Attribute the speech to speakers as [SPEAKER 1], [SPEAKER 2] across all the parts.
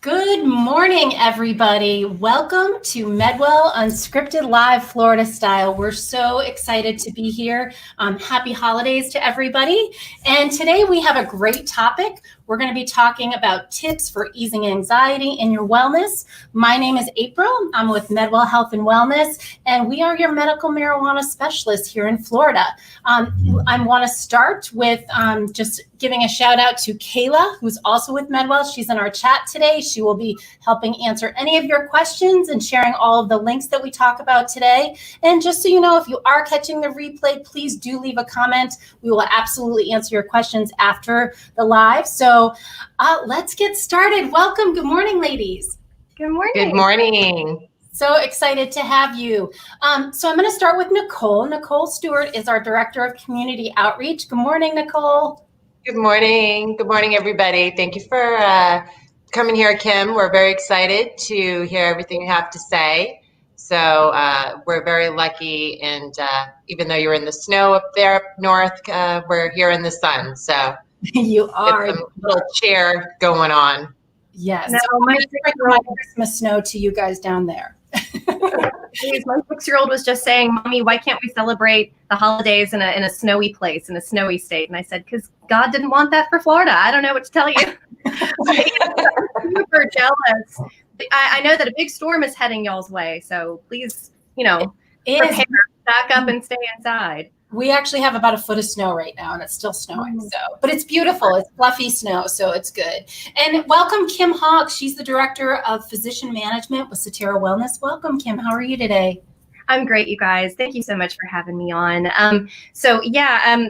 [SPEAKER 1] Good morning, everybody. Welcome to Medwell Unscripted Live Florida Style. We're so excited to be here. Happy holidays to everybody. And today we have a great topic. We're going to be talking about tips for easing anxiety in your wellness. My name is April. I'm with MedWell Health and Wellness, and we are your medical marijuana specialists here in Florida. I want to start with just giving a shout out to Kayla, who's also with MedWell. She's in our chat today. She will be helping answer any of your questions and sharing all of the links that we talk about today. And just so you know, if you are catching the replay, please do leave a comment. We will absolutely answer your questions after the live. So let's get started. Welcome. Good morning, ladies.
[SPEAKER 2] Good morning.
[SPEAKER 3] Good morning.
[SPEAKER 1] So excited to have you. So I'm going to start with Nicole. Nicole Stewart is our Director of Community Outreach. Good morning, Nicole.
[SPEAKER 3] Good morning. Good morning, everybody. Thank you for coming here, Kim. We're very excited to hear everything you have to say. So we're very lucky, and even though you're in the snow up there up north, we're here in the sun. So
[SPEAKER 1] you are.
[SPEAKER 3] Get some little cheer going on.
[SPEAKER 1] Yes.
[SPEAKER 2] No,
[SPEAKER 1] so my Christmas snow to you guys down there.
[SPEAKER 2] My 6-year-old was just saying, "Mommy, why can't we celebrate the holidays in a snowy place, in a snowy state?" And I said, "Because God didn't want that for Florida. I don't know what to tell you." I'm super jealous. I know that a big storm is heading y'all's way, so please, prepare, back up, and stay inside.
[SPEAKER 1] We actually have about a foot of snow right now, and it's still snowing. But it's beautiful. It's fluffy snow, so it's good. And welcome, Kim Hogg. She's the Director of Physician Management with Suterra Wellness. Welcome, Kim. How are you today?
[SPEAKER 2] I'm great, you guys. Thank you so much for having me on.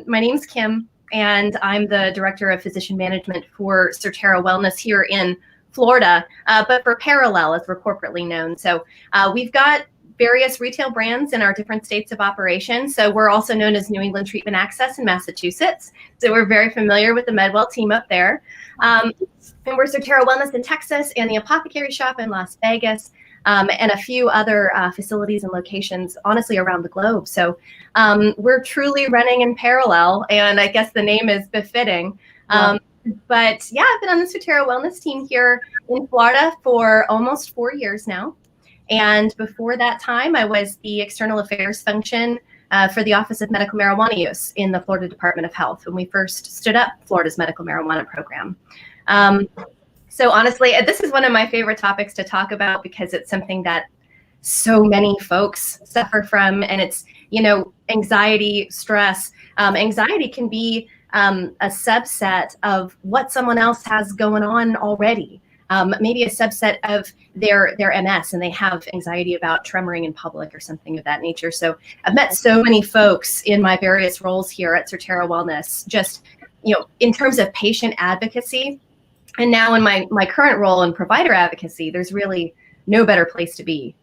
[SPEAKER 2] My name's Kim, and I'm the Director of Physician Management for Suterra Wellness here in Florida, but for Parallel, as we're corporately known. So we've got various retail brands in our different states of operation. So we're also known as New England Treatment Access in Massachusetts. So we're very familiar with the Medwell team up there. And we're Suterra Wellness in Texas and the Apothecary Shop in Las Vegas, and a few other facilities and locations, honestly, around the globe. So we're truly running in parallel, and I guess the name is befitting. But yeah, I've been on the Suterra Wellness team here in Florida for almost 4 years now. And before that time, I was the external affairs function for the Office of Medical Marijuana Use in the Florida Department of Health when we first stood up Florida's medical marijuana program. So honestly, this is one of my favorite topics to talk about because it's something that so many folks suffer from, and it's, anxiety, stress. Anxiety can be a subset of what someone else has going on already. Maybe a subset of their MS, and they have anxiety about tremoring in public or something of that nature. So I've met so many folks in my various roles here at Suterra Wellness, just, in terms of patient advocacy. And now in my current role in provider advocacy, there's really no better place to be,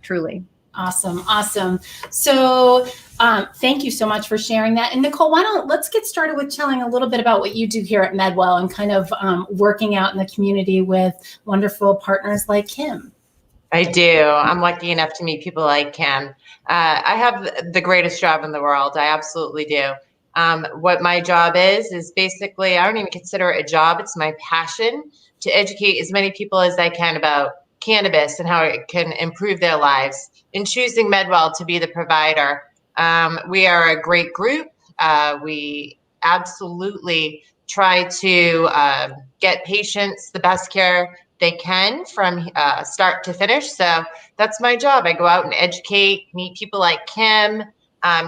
[SPEAKER 2] truly.
[SPEAKER 1] Awesome. So thank you so much for sharing that. And Nicole, let's get started with telling a little bit about what you do here at Medwell and kind of working out in the community with wonderful partners like Kim.
[SPEAKER 3] I do. I'm lucky enough to meet people like Kim. I have the greatest job in the world. I absolutely do. What my job is basically, I don't even consider it a job. It's my passion to educate as many people as I can about cannabis and how it can improve their lives. In choosing Medwell to be the provider, we are a great group. We absolutely try to get patients the best care they can from start to finish. So that's my job. I go out and educate, meet people like Kim,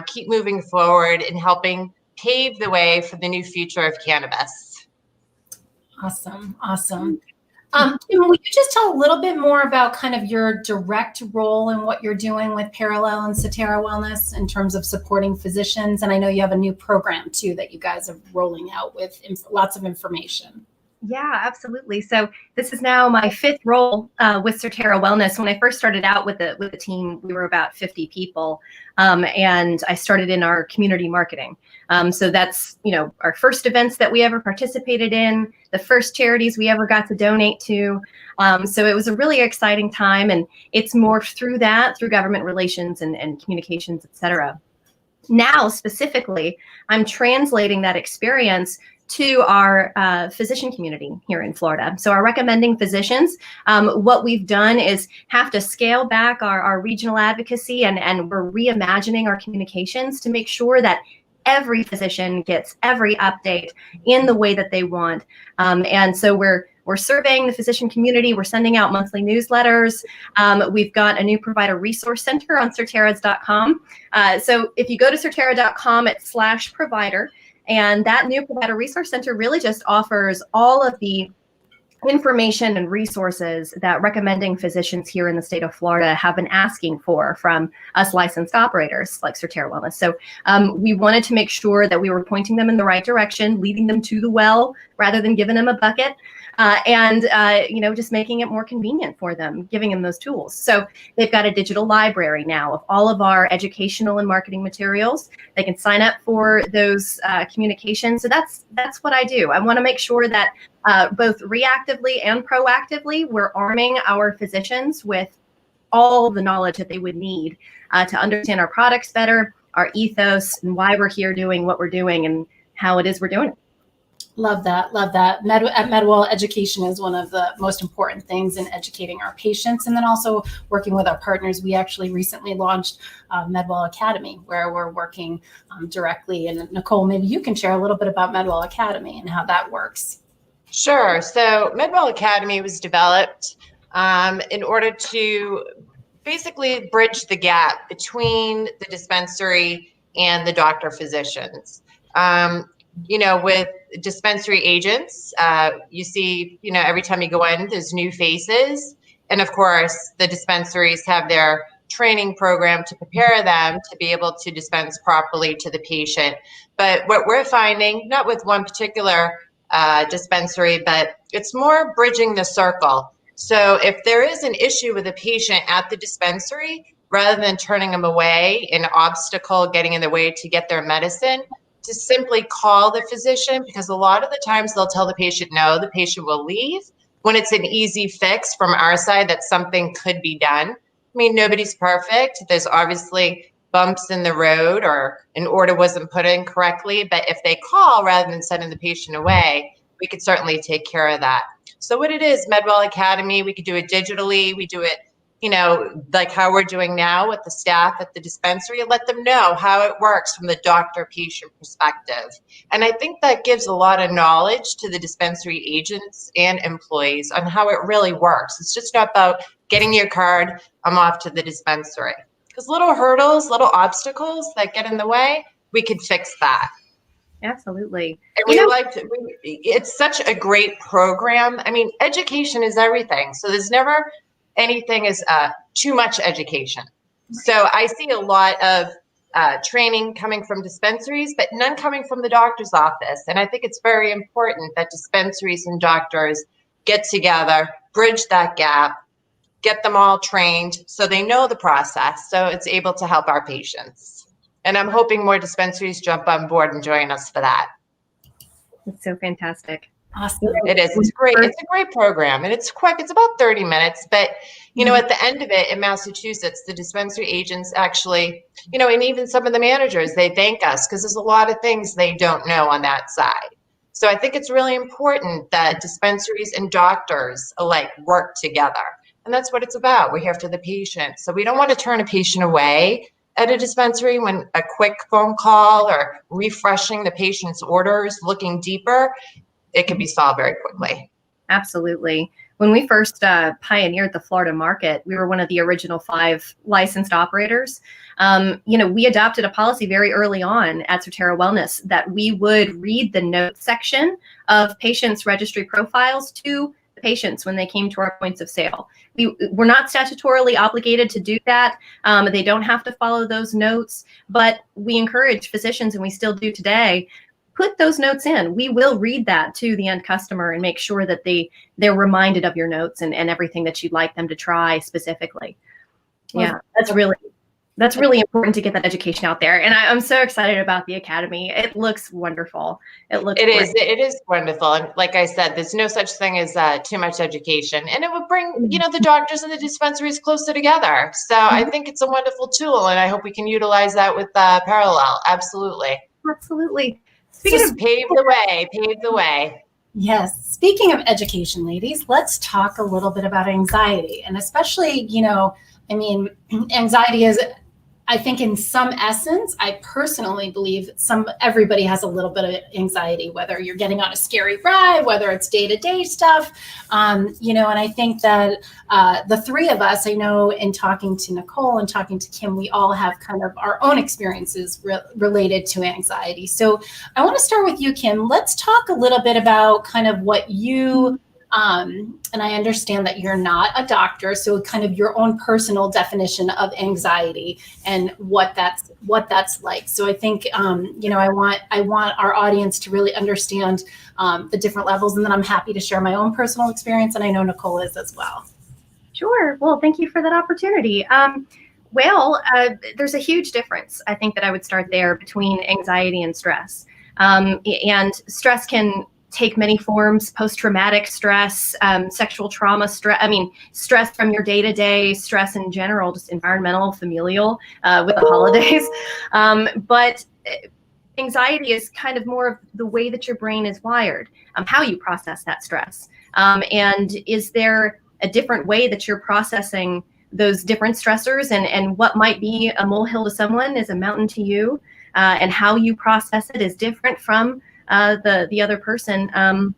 [SPEAKER 3] keep moving forward and helping pave the way for the new future of cannabis.
[SPEAKER 1] Awesome. Kim, will you just tell a little bit more about kind of your direct role and what you're doing with Parallel and Suterra Wellness in terms of supporting physicians? And I know you have a new program too that you guys are rolling out with lots of information.
[SPEAKER 2] Yeah, absolutely. So this is now my 5th role with Suterra Wellness. When I first started out with the team, we were about 50 people, and I started in our community marketing. So that's, our first events that we ever participated in, the first charities we ever got to donate to. So it was a really exciting time, and it's morphed through government relations and communications, et cetera. Now, specifically, I'm translating that experience to our physician community here in Florida. So our recommending physicians, what we've done is have to scale back our regional advocacy, and we're reimagining our communications to make sure that every physician gets every update in the way that they want. And so we're surveying the physician community. We're sending out monthly newsletters. We've got a new provider resource center on Suterras.com. So if you go to Suterra.com/provider, and that new provider resource center really just offers all of the information and resources that recommending physicians here in the state of Florida have been asking for from us licensed operators like Suterra Wellness. So we wanted to make sure that we were pointing them in the right direction, leading them to the well rather than giving them a bucket. And just making it more convenient for them, giving them those tools. So they've got a digital library now of all of our educational and marketing materials. They can sign up for those communications. So that's what I do. I want to make sure that both reactively and proactively, we're arming our physicians with all the knowledge that they would need to understand our products better, our ethos, and why we're here doing what we're doing and how it is we're doing it.
[SPEAKER 1] Love that. Love that. At Medwell, education is one of the most important things in educating our patients. And then also working with our partners. We actually recently launched Medwell Academy, where we're working directly. And Nicole, maybe you can share a little bit about Medwell Academy and how that works.
[SPEAKER 3] Sure. So Medwell Academy was developed in order to basically bridge the gap between the dispensary and the doctor physicians. With dispensary agents, you see, every time you go in, there's new faces. And of course, the dispensaries have their training program to prepare them to be able to dispense properly to the patient. But what we're finding, not with one particular dispensary, but it's more bridging the circle. So if there is an issue with a patient at the dispensary, rather than turning them away, an obstacle getting in the way to get their medicine, to simply call the physician, because a lot of the times they'll tell the patient no, the patient will leave when it's an easy fix from our side that something could be done. I mean, nobody's perfect. There's obviously bumps in the road or an order wasn't put in correctly, but if they call rather than sending the patient away, we could certainly take care of that. So what it is, Medwell Academy, we could do it digitally. We do it like how we're doing now with the staff at the dispensary, and let them know how it works from the doctor-patient perspective. And I think that gives a lot of knowledge to the dispensary agents and employees on how it really works. It's just not about getting your card, I'm off to the dispensary. Because little hurdles, little obstacles that get in the way, we could fix that.
[SPEAKER 2] Absolutely.
[SPEAKER 3] And it's such a great program. I mean, education is everything. So there's never anything is too much education. So I see a lot of training coming from dispensaries, but none coming from the doctor's office. And I think it's very important that dispensaries and doctors get together, bridge that gap, get them all trained so they know the process, so it's able to help our patients. And I'm hoping more dispensaries jump on board and join us for that.
[SPEAKER 2] It's so fantastic.
[SPEAKER 1] Awesome.
[SPEAKER 3] It is. It's great. It's a great program, and it's quick. It's about 30 minutes. But, at the end of it in Massachusetts, the dispensary agents actually, and even some of the managers, they thank us because there's a lot of things they don't know on that side. So I think it's really important that dispensaries and doctors alike work together. And that's what it's about. We're here for the patient. So we don't want to turn a patient away at a dispensary when a quick phone call or refreshing the patient's orders, looking deeper, it can be solved very quickly.
[SPEAKER 2] Absolutely. When we first pioneered the Florida market, we were one of the original 5 licensed operators. We adopted a policy very early on at Suterra Wellness that we would read the notes section of patients' registry profiles to the patients when they came to our points of sale. We're not statutorily obligated to do that. They don't have to follow those notes, but we encourage physicians, and we still do today, put those notes in. We will read that to the end customer and make sure that they're reminded of your notes and everything that you'd like them to try specifically. Yeah, that's really important to get that education out there. And I'm so excited about the Academy. It looks wonderful. It
[SPEAKER 3] is wonderful. And like I said, there's no such thing as too much education. And it would bring, the doctors and the dispensaries closer together. So I think it's a wonderful tool. And I hope we can utilize that with Parallel. Absolutely.
[SPEAKER 2] Absolutely.
[SPEAKER 3] Just pave the way, pave the way.
[SPEAKER 1] Yes. Speaking of education, ladies, let's talk a little bit about anxiety. And especially, anxiety is, I think in some essence, I personally believe everybody has a little bit of anxiety, whether you're getting on a scary ride, whether it's day-to-day stuff, and I think that the three of us, I know in talking to Nicole and talking to Kim, we all have kind of our own experiences related to anxiety. So I want to start with you, Kim. Let's talk a little bit about kind of what you and I understand that you're not a doctor, so kind of your own personal definition of anxiety and what that's like. So I think I want our audience to really understand the different levels, and then I'm happy to share my own personal experience, and I know Nicole is as well.
[SPEAKER 2] Sure. Well, thank you for that opportunity. There's a huge difference, I think, that I would start there between anxiety and stress. And stress can take many forms: post-traumatic stress, sexual trauma stress, stress from your day-to-day, stress in general, just environmental, familial, with the holidays. But anxiety is kind of more of the way that your brain is wired, how you process that stress. And is there a different way that you're processing those different stressors, and what might be a molehill to someone is a mountain to you, and how you process it is different from the other person. And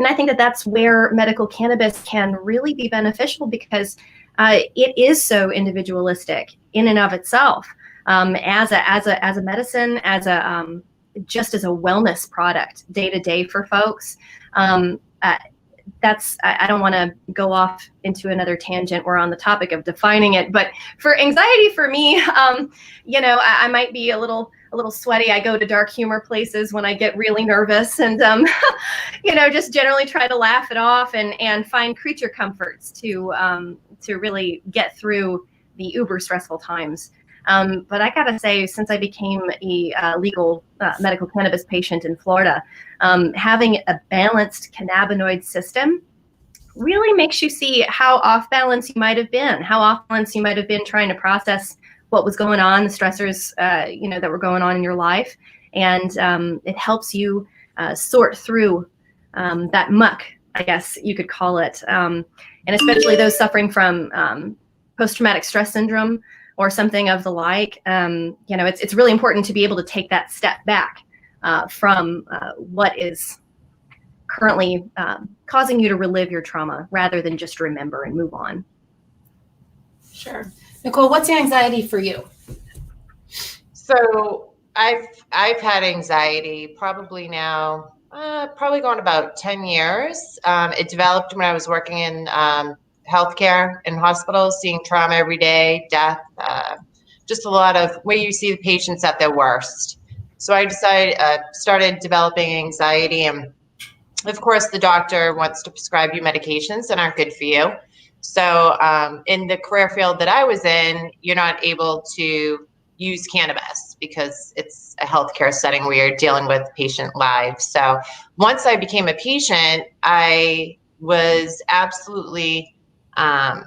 [SPEAKER 2] I think that that's where medical cannabis can really be beneficial, because it is so individualistic in and of itself, as a medicine, just as a wellness product day to day for folks. I don't want to go off into another tangent. We're on the topic of defining it, but for anxiety, for me, I might be a little sweaty. I go to dark humor places when I get really nervous, and just generally try to laugh it off and find creature comforts to really get through the uber stressful times. But I gotta say, since I became a legal medical cannabis patient in Florida, having a balanced cannabinoid system really makes you see how off balance you might have been, trying to process what was going on, the stressors, that were going on in your life. And it helps you sort through that muck, I guess you could call it. And especially those suffering from post-traumatic stress syndrome or something of the like, it's really important to be able to take that step back from what is currently causing you to relive your trauma, rather than just remember and move on.
[SPEAKER 1] Sure. Nicole, what's anxiety for you?
[SPEAKER 3] So I've had anxiety probably going about 10 years. It developed when I was working in healthcare in hospitals, seeing trauma every day, death, just a lot of where you see the patients at their worst. So I started developing anxiety, and of course the doctor wants to prescribe you medications that aren't good for you. So in the career field that I was in, you're not able to use cannabis because it's a healthcare setting where you're dealing with patient lives. So once I became a patient, I was absolutely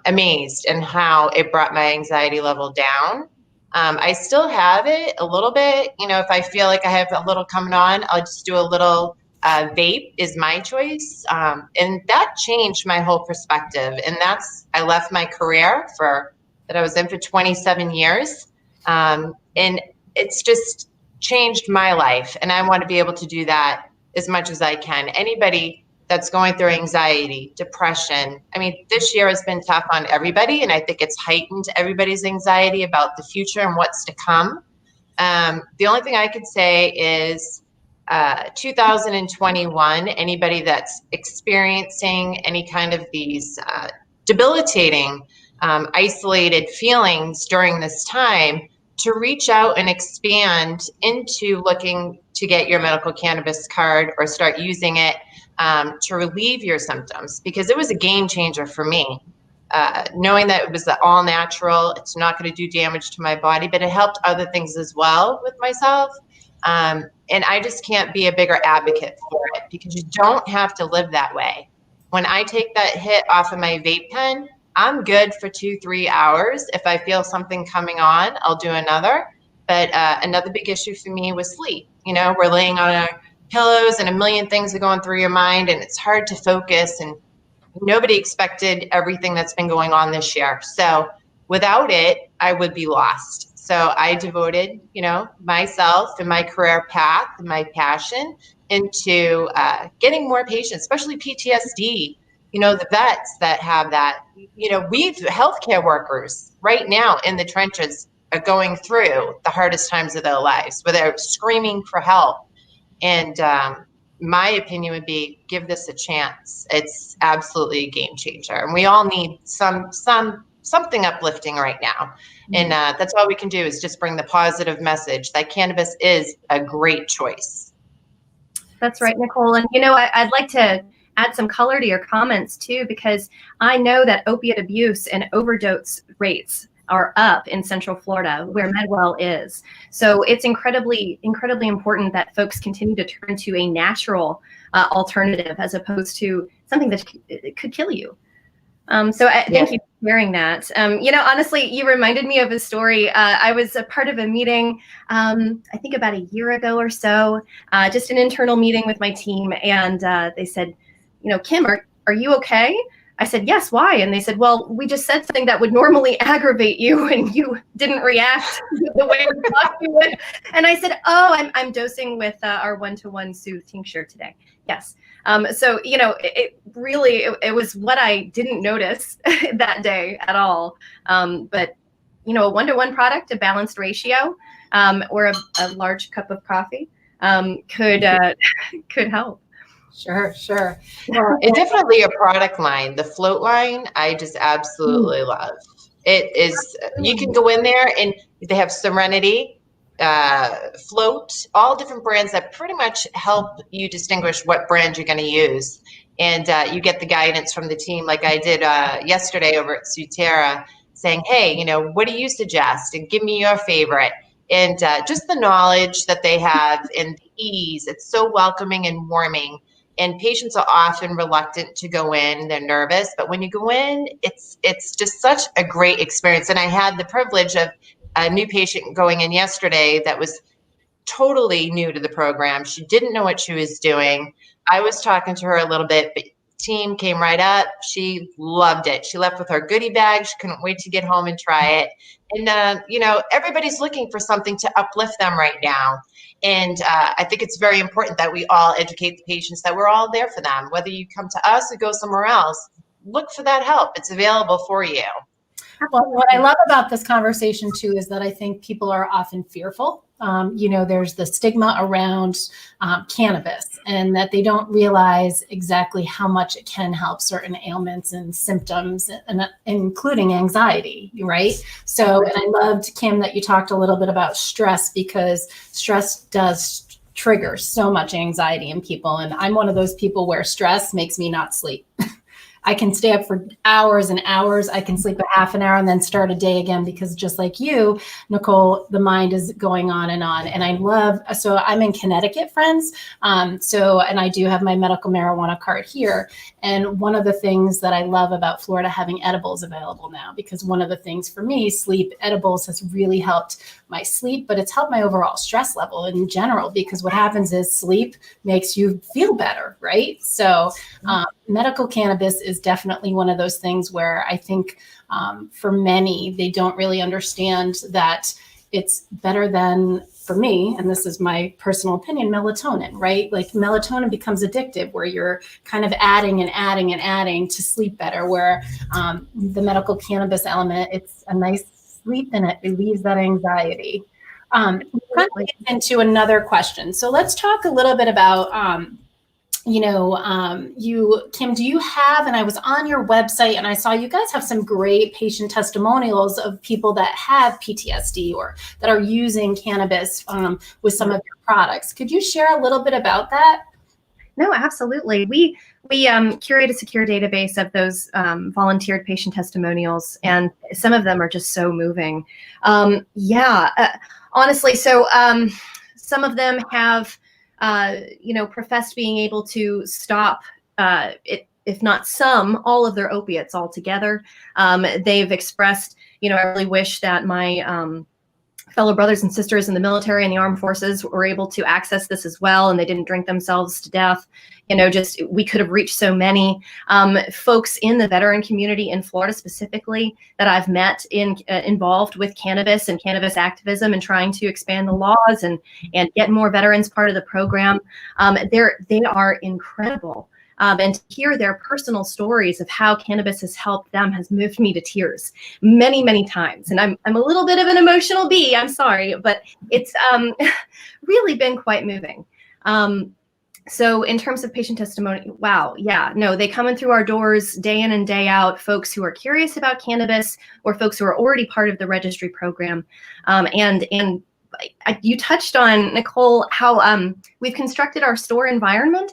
[SPEAKER 3] amazed in how it brought my anxiety level down. I still have it a little bit. If I feel like I have a little coming on, I'll just do a little vape is my choice. And that changed my whole perspective. And I left my career that I was in for 27 years. And it's just changed my life. And I want to be able to do that as much as I can. Anybody that's going through anxiety, depression. This year has been tough on everybody. And I think it's heightened everybody's anxiety about the future and what's to come. The only thing I could say is 2021, anybody that's experiencing any kind of these debilitating, isolated feelings during this time, to reach out and expand into looking to get your medical cannabis card or start using it to relieve your symptoms, because it was a game changer for me. Knowing that it was all natural, it's not going to do damage to my body, but it helped other things as well with myself. And I just can't be a bigger advocate for it, because you don't have to live that way. When I take that hit off of my vape pen, I'm good for 2-3 hours. If I feel something coming on, I'll do another. But another big issue for me was sleep. We're laying on pillows and a million things are going through your mind, and it's hard to focus, and nobody expected everything that's been going on this year. So without it, I would be lost. So I devoted, myself and my career path and my passion into getting more patients, especially PTSD, the vets that have that, we've healthcare workers right now in the trenches are going through the hardest times of their lives where they're screaming for help. And my opinion would be give this a chance. It's absolutely a game changer. And we all need something uplifting right now. And that's all we can do is just bring the positive message that cannabis is a great choice.
[SPEAKER 2] That's right, Nicole. And, I'd like to add some color to your comments too, because I know that opiate abuse and overdose rates are up in Central Florida, where Medwell is. So it's incredibly, incredibly important that folks continue to turn to a natural alternative as opposed to something that could kill you. Thank you for sharing that. Honestly, you reminded me of a story. I was a part of a meeting, I think about a year ago or so, just an internal meeting with my team. And they said, Kim, are you okay? I said, yes, why? And they said, well, we just said something that would normally aggravate you and you didn't react the way we thought you would. And I said, oh, I'm dosing with our 1-to-1 Soothe tincture today. Yes. It really was what I didn't notice that day at all. But a 1-to-1 product, a balanced ratio, or a large cup of coffee could help.
[SPEAKER 1] Sure.
[SPEAKER 3] It's definitely a product line. The float line, I just absolutely love. It is, you can go in there and they have Serenity, Float, all different brands that pretty much help you distinguish what brand you're going to use. And you get the guidance from the team, like I did yesterday over at Suterra, saying, hey, what do you suggest? And give me your favorite. And just the knowledge that they have and the ease, it's so welcoming and warming. And patients are often reluctant to go in. They're nervous. But when you go in, it's just such a great experience. And I had the privilege of a new patient going in yesterday that was totally new to the program. She didn't know what she was doing. I was talking to her a little bit, but team came right up. She loved it. She left with her goodie bag. She couldn't wait to get home and try it. And, everybody's looking for something to uplift them right now. And I think it's very important that we all educate the patients that we're all there for them. Whether you come to us or go somewhere else, look for that help. It's available for you.
[SPEAKER 1] Well, what I love about this conversation too is that I think people are often fearful. There's the stigma around cannabis and that they don't realize exactly how much it can help certain ailments and symptoms, and including anxiety, right? So, and I loved, Kim, that you talked a little bit about stress, because stress does trigger so much anxiety in people. And I'm one of those people where stress makes me not sleep. I can stay up for hours and hours. I can sleep a half an hour and then start a day again, because just like you, Nicole, the mind is going on. And so I'm in Connecticut, friends. And I do have my medical marijuana card here. And one of the things that I love about Florida having edibles available now, because one of the things for me, sleep, edibles has really helped my sleep, but it's helped my overall stress level in general, because what happens is sleep makes you feel better, right? So medical cannabis is definitely one of those things where I think for many, they don't really understand that it's better than, for me, and this is my personal opinion, melatonin, right? Like melatonin becomes addictive, where you're kind of adding and adding and adding to sleep better, where the medical cannabis element, it's a nice sleep and it relieves that anxiety. Kind of gets into another question. So let's talk a little bit about you, Kim, do you have, and I was on your website and I saw you guys have some great patient testimonials of people that have PTSD or that are using cannabis with some of your products. Could you share a little bit about that?
[SPEAKER 2] No, absolutely. We curate a secure database of those volunteered patient testimonials, and some of them are just so moving. Honestly, so some of them have professed being able to stop if not all of their opiates altogether. They've expressed, I really wish that my fellow brothers and sisters in the military and the armed forces were able to access this as well, and they didn't drink themselves to death. Just we could have reached so many folks in the veteran community in Florida specifically that I've met involved with cannabis and cannabis activism and trying to expand the laws and get more veterans part of the program. They are incredible. And to hear their personal stories of how cannabis has helped them has moved me to tears many, many times. And I'm a little bit of an emotional bee. I'm sorry, but it's really been quite moving. So in terms of patient testimony, wow, yeah, no, they come in through our doors day in and day out, folks who are curious about cannabis or folks who are already part of the registry program. And you touched on, Nicole, how we've constructed our store environment.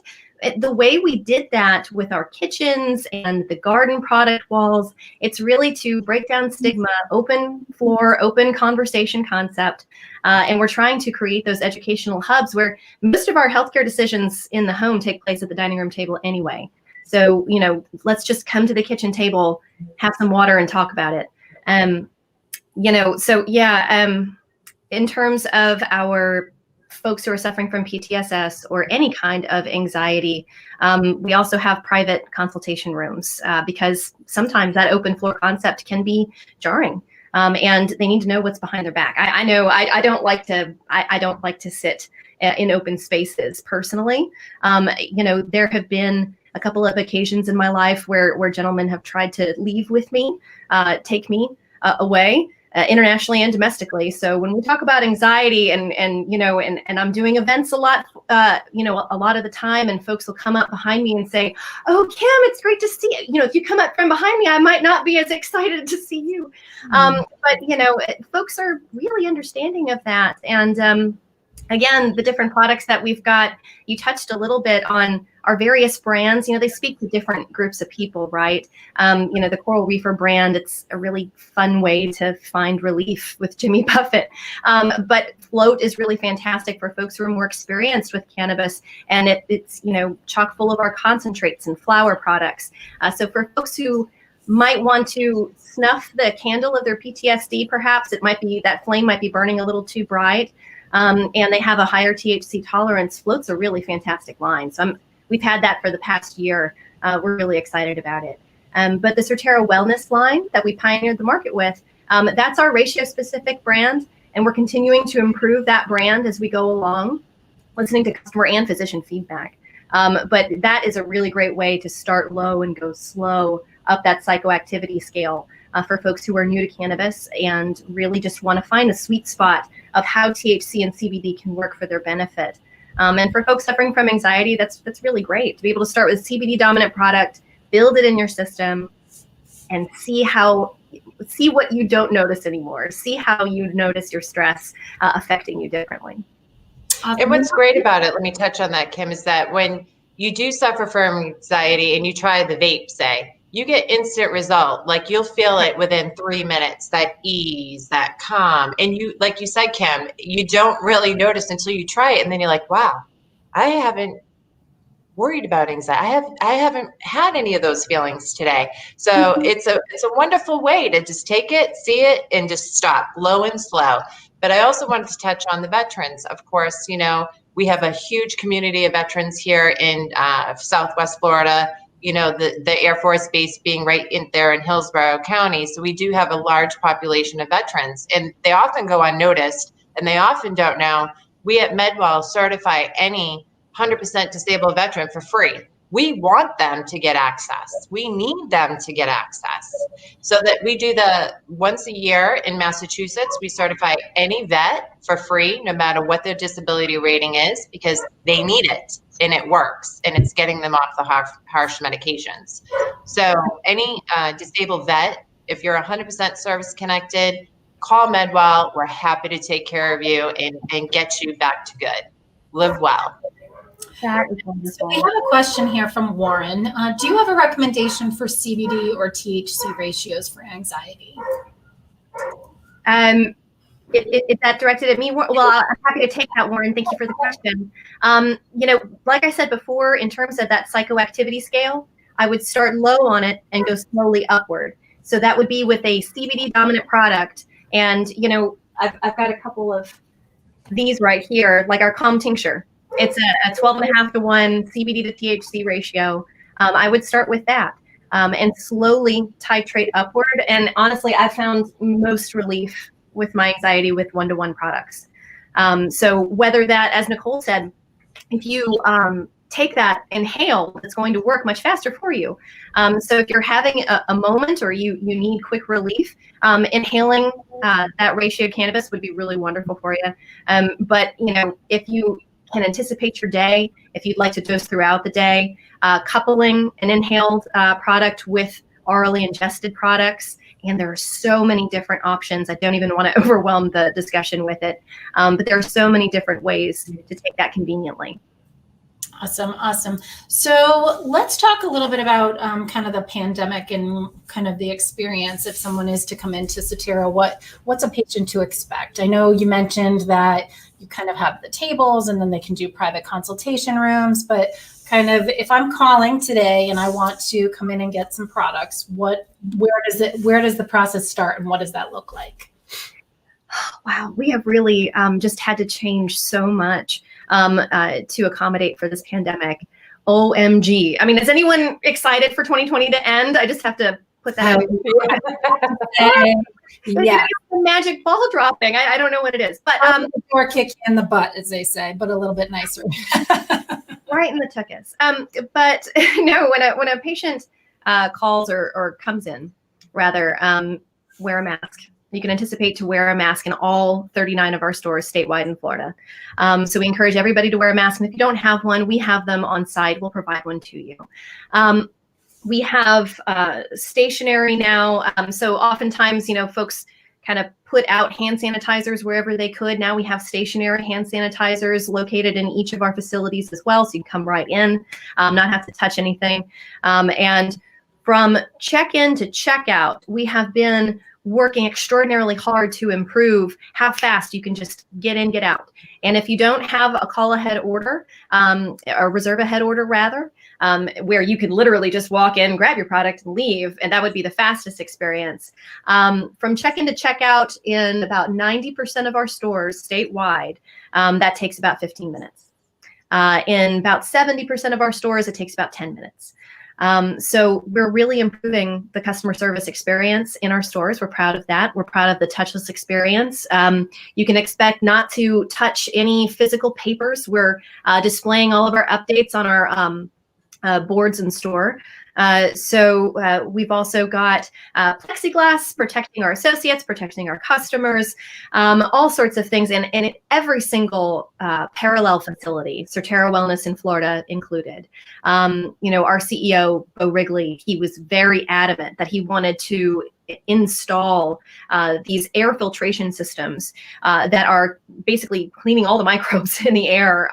[SPEAKER 2] The way we did that with our kitchens and the garden product walls, it's really to break down stigma, open floor, open conversation concept. And we're trying to create those educational hubs where most of our healthcare decisions in the home take place at the dining room table anyway. So, let's just come to the kitchen table, have some water and talk about it. In terms of our folks who are suffering from PTSS or any kind of anxiety, we also have private consultation rooms because sometimes that open floor concept can be jarring, and they need to know what's behind their back. I know I don't like to sit in open spaces personally. There have been a couple of occasions in my life where gentlemen have tried to leave with me, take me away. Internationally and domestically. So when we talk about anxiety and I'm doing events a lot, a lot of the time, and folks will come up behind me and say, "Oh, Kim, it's great to see you." If you come up from behind me, I might not be as excited to see you. But folks are really understanding of that. And again, the different products that we've got, you touched a little bit on our various brands. They speak to different groups of people, right? The Coral Reefer brand, it's a really fun way to find relief with Jimmy Buffett. But Float is really fantastic for folks who are more experienced with cannabis, and it's chock full of our concentrates and flower products. So for folks who might want to snuff the candle of their PTSD, perhaps that flame might be burning a little too bright. And they have a higher THC tolerance. Float's a really fantastic line. So we've had that for the past year. We're really excited about it. But the Suterra Wellness line that we pioneered the market with, that's our ratio-specific brand, and we're continuing to improve that brand as we go along, listening to customer and physician feedback. But that is a really great way to start low and go slow up that psychoactivity scale for folks who are new to cannabis and really just want to find the sweet spot of how THC and CBD can work for their benefit. And for folks suffering from anxiety, that's really great to be able to start with a CBD dominant product, build it in your system, and see what you don't notice anymore. See how you notice your stress affecting you differently.
[SPEAKER 3] And what's great about it, let me touch on that, Kim, is that when you do suffer from anxiety and you try the vape, say, you get instant result. Like you'll feel it within 3 minutes, that ease, that calm. And you, like you said, Kim, you don't really notice until you try it. And then you're like, wow, I haven't worried about anxiety. I haven't had any of those feelings today. So it's a wonderful way to just take it, see it, and just stop, low and slow. But I also wanted to touch on the veterans. Of course, we have a huge community of veterans here in Southwest Florida. The Air Force Base being right in there in Hillsborough County. So we do have a large population of veterans, and they often go unnoticed, and they often don't know. We at MedWell certify any 100% disabled veteran for free. We want them to get access. We need them to get access. So that we do the once a year in Massachusetts, we certify any vet for free, no matter what their disability rating is, because they need it. And it works, and it's getting them off the harsh medications. So any disabled vet, if you're 100% service connected, call MedWell. We're happy to take care of you and get you back to good. Live well.
[SPEAKER 2] That is wonderful.
[SPEAKER 1] So we have a question here from Warren. Do you have a recommendation for CBD or THC ratios for anxiety?
[SPEAKER 2] Is that directed at me? Well, I'm happy to take that, Warren. Thank you for the question. Like I said before, in terms of that psychoactivity scale, I would start low on it and go slowly upward. So that would be with a CBD dominant product. And, I've got a couple of these right here, like our Calm Tincture. It's a 12.5 to 1 CBD to THC ratio. I would start with that and slowly titrate upward. And honestly, I found most relief with my anxiety with one-to-one products. So whether that, as Nicole said, if you take that inhale, it's going to work much faster for you. So if you're having a moment or you need quick relief, inhaling that ratio cannabis would be really wonderful for you. But if you can anticipate your day, if you'd like to dose throughout the day, coupling an inhaled product with orally ingested products. And there are so many different options. I don't even want to overwhelm the discussion with it. But there are so many different ways to take that conveniently.
[SPEAKER 1] Awesome. So let's talk a little bit about kind of the pandemic and kind of the experience if someone is to come into Suterra. What's a patient to expect? I know you mentioned that you kind of have the tables and then they can do private consultation rooms, but kind of if I'm calling today and I want to come in and get some products, where does the process start and what does that look like?
[SPEAKER 2] Wow, we have really just had to change so much to accommodate for this pandemic. OMG. I mean, is anyone excited for 2020 to end? I just have to put that out. Yeah. The magic ball dropping. I don't know what it is, but
[SPEAKER 1] or kick you in the butt, as they say, but a little bit nicer.
[SPEAKER 2] Right in the tuchus. But no, when a patient calls or comes in, rather, wear a mask. You can anticipate to wear a mask in all 39 of our stores statewide in Florida. So we encourage everybody to wear a mask. And if you don't have one, we have them on site. We'll provide one to you. We have stationery now. So oftentimes, folks kind of put out hand sanitizers wherever they could. Now we have stationary hand sanitizers located in each of our facilities as well. So you can come right in, not have to touch anything. And from check-in to checkout, we have been working extraordinarily hard to improve how fast you can just get in, get out. And if you don't have a call ahead order, or reserve ahead order rather, where you can literally just walk in, grab your product and leave, and that would be the fastest experience. From check-in to checkout in about 90% of our stores statewide, that takes about 15 minutes. In about 70% of our stores, it takes about 10 minutes. So we're really improving the customer service experience in our stores. We're proud of that. We're proud of the touchless experience. You can expect not to touch any physical papers. We're displaying all of our updates on our boards in store. So we've also got plexiglass protecting our associates, protecting our customers, all sorts of things. And in every single parallel facility, Suterra Wellness in Florida included. Our CEO, Bo Wrigley, he was very adamant that he wanted to install these air filtration systems that are basically cleaning all the microbes in the air.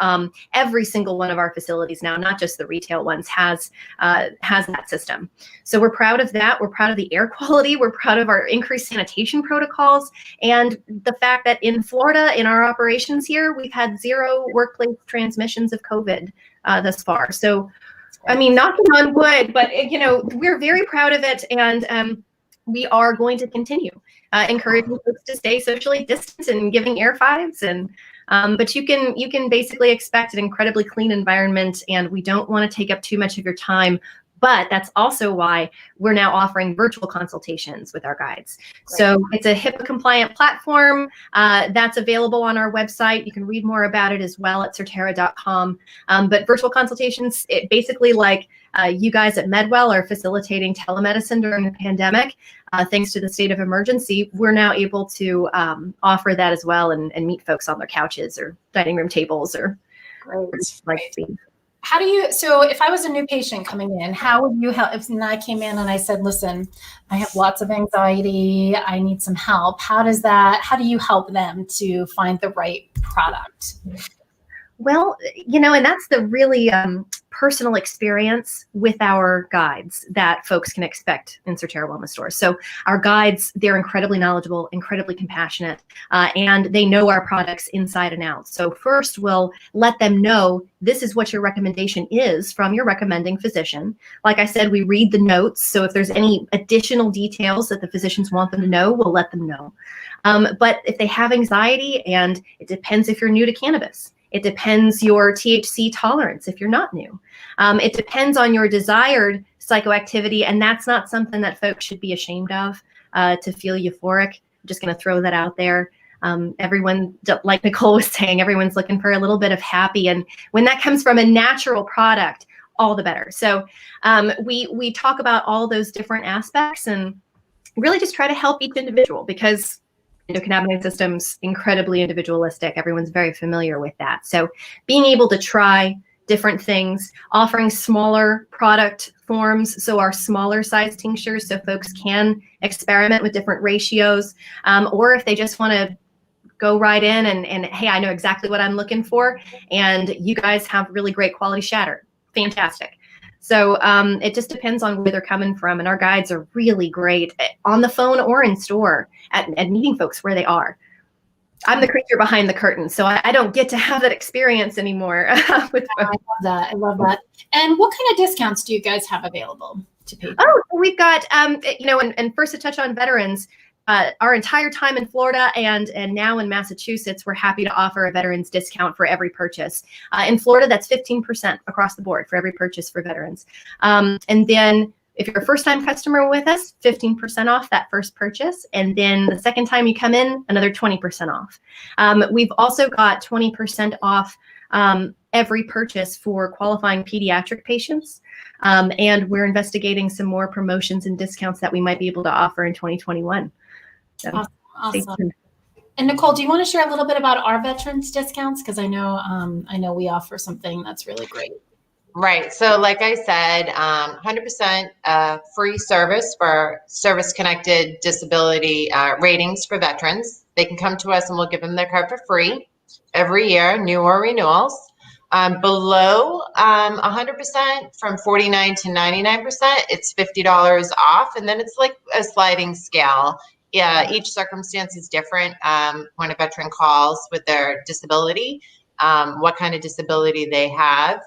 [SPEAKER 2] Every single one of our facilities now, not just the retail ones, has that system. So we're proud of that. We're proud of the air quality. We're proud of our increased sanitation protocols and the fact that in Florida, in our operations here, we've had 0 workplace transmissions of COVID thus far. So, I mean, knocking on wood, but we're very proud of it. And we are going to continue encouraging folks to stay socially distanced and giving air fives. And but you can basically expect an incredibly clean environment, and we don't want to take up too much of your time. But that's also why we're now offering virtual consultations with our guides. Great. So it's a HIPAA compliant platform that's available on our website. You can read more about it as well at Suterra.com. But virtual consultations, it basically like you guys at Medwell are facilitating telemedicine during the pandemic. Thanks to the state of emergency, we're now able to offer that as well and meet folks on their couches or dining room tables or like.
[SPEAKER 1] So if I was a new patient coming in, how would you help? If I came in and I said, listen, I have lots of anxiety, I need some help. How do you help them to find the right product?
[SPEAKER 2] Well, and that's the really personal experience with our guides that folks can expect in Suterra Wellness stores. So our guides, they're incredibly knowledgeable, incredibly compassionate, and they know our products inside and out. So first, we'll let them know this is what your recommendation is from your recommending physician. Like I said, we read the notes. So if there's any additional details that the physicians want them to know, we'll let them know. But if they have anxiety, and it depends if you're new to cannabis, it depends your THC tolerance if you're not new. It depends on your desired psychoactivity, and that's not something that folks should be ashamed of to feel euphoric. I'm just going to throw that out there. Everyone, like Nicole was saying, everyone's looking for a little bit of happy, and when that comes from a natural product, all the better. So we talk about all those different aspects and really just try to help each individual, because endocannabinoid system's incredibly individualistic. Everyone's very familiar with that. So being able to try different things, offering smaller product forms, so our smaller size tinctures, so folks can experiment with different ratios, or if they just want to go right in and hey, I know exactly what I'm looking for, and you guys have really great quality shatter. Fantastic. So it just depends on where they're coming from, and our guides are really great on the phone or in store at meeting folks where they are. I'm the creature behind the curtain, so I don't get to have that experience anymore. I
[SPEAKER 1] love that. I love that. And what kind of discounts do you guys have available to people?
[SPEAKER 2] Oh, we've got, and first to touch on veterans, our entire time in Florida and now in Massachusetts, we're happy to offer a veterans discount for every purchase. In Florida, that's 15% across the board for every purchase for veterans. And then if you're a first-time customer with us, 15% off that first purchase. And then the second time you come in, another 20% off. We've also got 20% off every purchase for qualifying pediatric patients. And we're investigating some more promotions and discounts that we might be able to offer in 2021. So,
[SPEAKER 1] awesome. And Nicole, do you want to share a little bit about our veterans discounts? Because I know we offer something that's really great.
[SPEAKER 3] Right. So like I said, 100% free service for service-connected disability ratings for veterans. They can come to us and we'll give them their card for free every year, new or renewals. Below 100%, from 49 to 99%, it's $50 off. And then it's like a sliding scale. Yeah, each circumstance is different when a veteran calls with their disability, what kind of disability they have.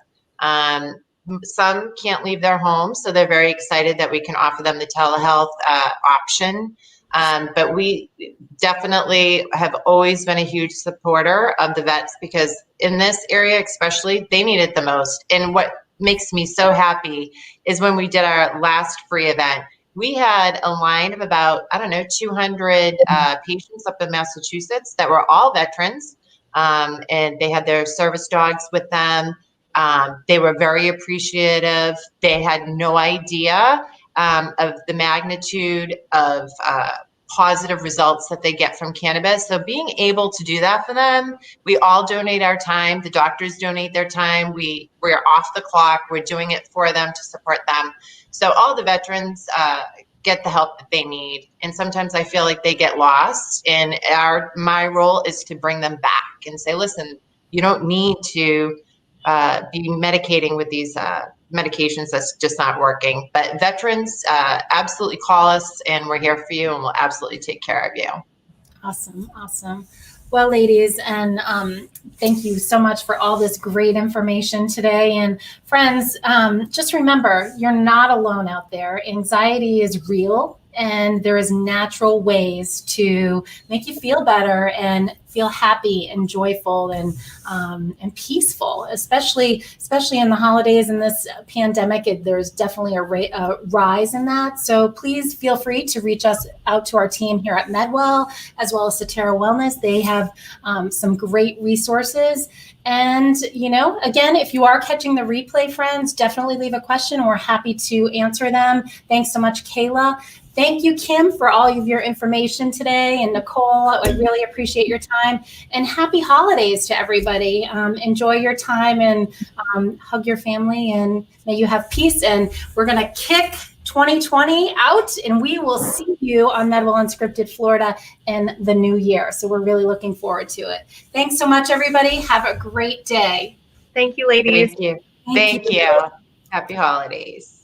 [SPEAKER 3] Some can't leave their home, so they're very excited that we can offer them the telehealth option. But we definitely have always been a huge supporter of the vets, because in this area especially, they need it the most. And what makes me so happy is when we did our last free event, we had a line of about, 200 patients up in Massachusetts that were all veterans, and they had their service dogs with them. They were very appreciative. They had no idea of the magnitude of positive results that they get from cannabis. So being able to do that for them, we all donate our time. The doctors donate their time. We're off the clock. We're doing it for them to support them. So all the veterans get the help that they need. And sometimes I feel like they get lost. And my role is to bring them back and say, listen, you don't need to be medicating with these medications that's just not working. But veterans, absolutely call us, and we're here for you, and we'll absolutely take care of you.
[SPEAKER 1] Awesome. Well, ladies, and thank you so much for all this great information today. And friends, just remember, you're not alone out there. Anxiety is real, and there is natural ways to make you feel better and feel happy and joyful and peaceful, especially in the holidays and this pandemic. There's definitely a rise in that. So please feel free to reach us out to our team here at Medwell, as well as Suterra Wellness. They have some great resources. And, again, if you are catching the replay, friends, definitely leave a question. We're happy to answer them. Thanks so much, Kayla. Thank you, Kim, for all of your information today. And Nicole, I really appreciate your time. And happy holidays to everybody. Enjoy your time and hug your family, and may you have peace. And we're going to kick 2020 out, and we will see you on MedWell Unscripted Florida in the new year. So we're really looking forward to it. Thanks so much, everybody. Have a great day.
[SPEAKER 2] Thank you, ladies.
[SPEAKER 3] Thank you. Thank you. Happy holidays.